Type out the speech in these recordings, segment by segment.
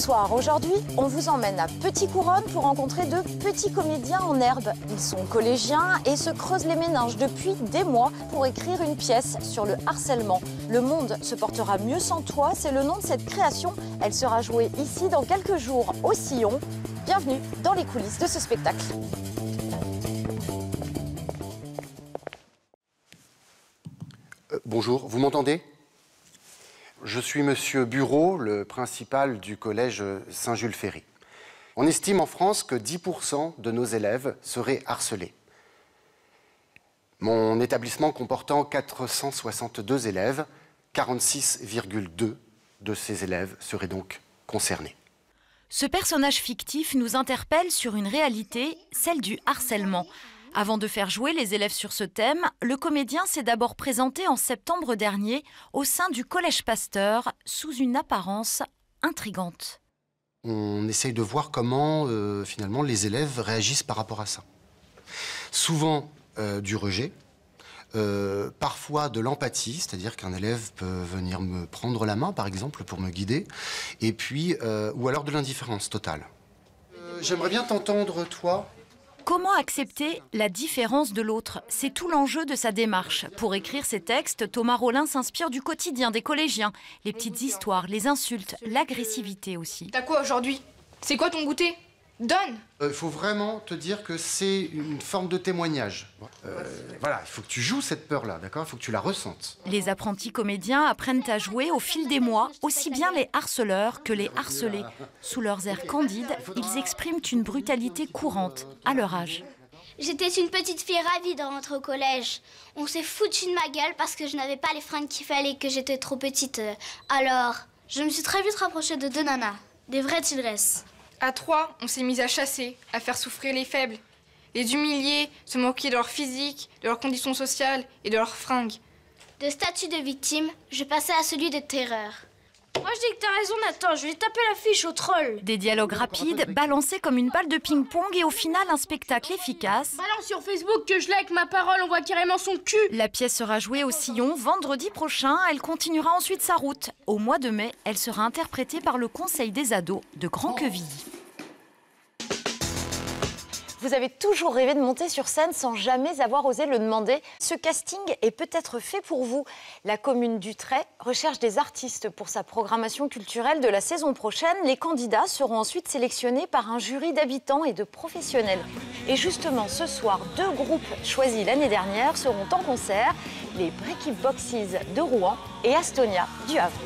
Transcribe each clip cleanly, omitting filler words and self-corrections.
Bonsoir, aujourd'hui on vous emmène à Petit-Couronne pour rencontrer de petits comédiens en herbe. Ils sont collégiens et se creusent les méninges depuis des mois pour écrire une pièce sur le harcèlement. Le monde se portera mieux sans toi, c'est le nom de cette création. Elle sera jouée ici dans quelques jours au Sillon. Bienvenue dans les coulisses de ce spectacle. Bonjour, vous m'entendez ? Je suis Monsieur Bureau, le principal du collège Saint-Jules-Ferry. On estime en France que 10% de nos élèves seraient harcelés. Mon établissement comportant 462 élèves, 46,2 de ces élèves seraient donc concernés. Ce personnage fictif nous interpelle sur une réalité, celle du harcèlement. Avant de faire jouer les élèves sur ce thème, le comédien s'est d'abord présenté en septembre dernier au sein du Collège Pasteur sous une apparence intrigante. On essaye de voir comment finalement les élèves réagissent par rapport à ça. Souvent du rejet, parfois de l'empathie, c'est-à-dire qu'un élève peut venir me prendre la main par exemple pour me guider, et puis, ou alors de l'indifférence totale. J'aimerais bien t'entendre toi. Comment accepter la différence de l'autre? C'est tout l'enjeu de sa démarche. Pour écrire ses textes, Thomas Rollin s'inspire du quotidien des collégiens. Les petites histoires, les insultes, l'agressivité aussi. T'as quoi aujourd'hui? C'est quoi ton goûter? Donne! Il faut vraiment te dire que c'est une forme de témoignage. Voilà, il faut que tu joues cette peur-là, d'accord? Il faut que tu la ressentes. Les apprentis comédiens apprennent à jouer au fil des mois, aussi bien les harceleurs que les harcelés. Sous leurs airs candides, ils expriment une brutalité courante à leur âge. J'étais une petite fille ravie de rentrer au collège. On s'est foutu de ma gueule parce que je n'avais pas les fringues qu'il fallait, que j'étais trop petite. Alors, je me suis très vite rapprochée de deux nanas, des vraies tigresses. À 3, on s'est mis à chasser, à faire souffrir les faibles, les humilier, se moquer de leur physique, de leurs conditions sociales et de leurs fringues. De statut de victime, je passais à celui de terreur. Moi je dis que t'as raison Nathan, je vais taper la fiche au troll. Des dialogues rapides, balancés comme une balle de ping-pong et au final un spectacle efficace. Balance sur Facebook que je like ma parole, on voit carrément son cul. La pièce sera jouée au Sillon vendredi prochain. Elle continuera ensuite sa route. Au mois de mai, elle sera interprétée par le Conseil des ados de Grand-Quevilly. Vous avez toujours rêvé de monter sur scène sans jamais avoir osé le demander. Ce casting est peut-être fait pour vous. La commune du Trait recherche des artistes pour sa programmation culturelle de la saison prochaine. Les candidats seront ensuite sélectionnés par un jury d'habitants et de professionnels. Et justement, ce soir, deux groupes choisis l'année dernière seront en concert. Les Breaky Boxes de Rouen et Astonia du Havre.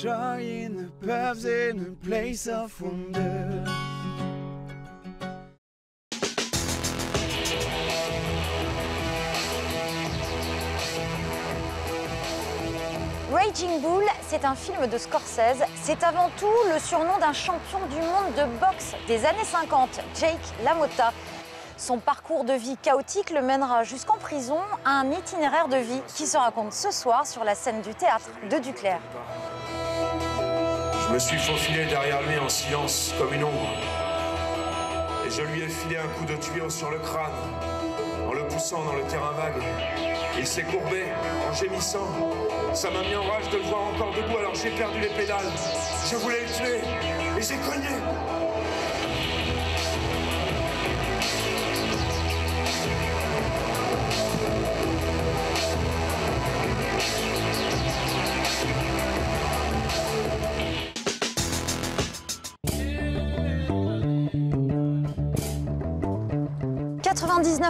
In the pubs in a place of wonder. Raging Bull, c'est un film de Scorsese. C'est avant tout le surnom d'un champion du monde de boxe des années 50, Jake LaMotta. Son parcours de vie chaotique le mènera jusqu'en prison à un itinéraire de vie qui se raconte ce soir sur la scène du théâtre de Duclair. Je me suis faufilé derrière lui en silence, comme une ombre. Et je lui ai filé un coup de tuyau sur le crâne, en le poussant dans le terrain vague. Il s'est courbé, en gémissant. Ça m'a mis en rage de le voir encore debout, alors j'ai perdu les pédales. Je voulais le tuer, et j'ai cogné.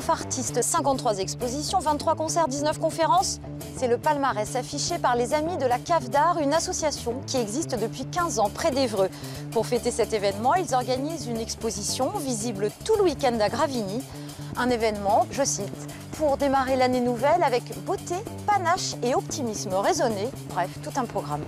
Artistes, 53 expositions, 23 concerts, 19 conférences. C'est le palmarès affiché par les Amis de la Cave d'Art, une association qui existe depuis 15 ans près d'Évreux. Pour fêter cet événement, ils organisent une exposition visible tout le week-end à Gravigny. Un événement, je cite, pour démarrer l'année nouvelle avec beauté, panache et optimisme raisonné. Bref, tout un programme.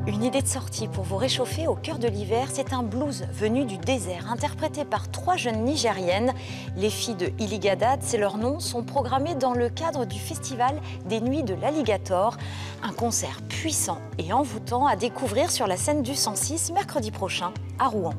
Une idée de sortie pour vous réchauffer au cœur de l'hiver, c'est un blues venu du désert, interprété par 3 jeunes Nigériennes. Les filles de Iligadad, c'est leur nom, sont programmées dans le cadre du festival des Nuits de l'Alligator. Un concert puissant et envoûtant à découvrir sur la scène du 106 mercredi prochain à Rouen.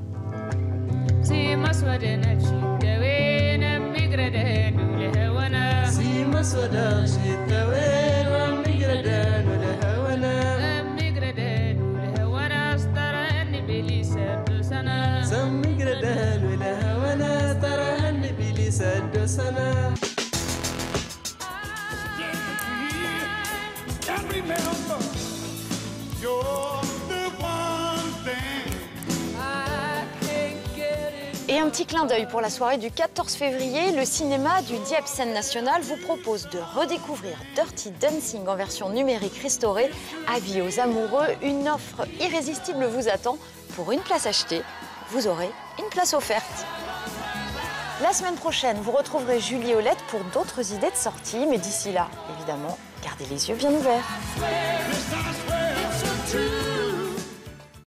Et un petit clin d'œil pour la soirée du 14 février, le cinéma du Dieppe-Scène Nationale vous propose de redécouvrir Dirty Dancing en version numérique restaurée. Avis aux amoureux, une offre irrésistible vous attend. Pour une place achetée, vous aurez une place offerte. La semaine prochaine, vous retrouverez Julie Olette pour d'autres idées de sortie. Mais d'ici là, évidemment, gardez les yeux bien ouverts.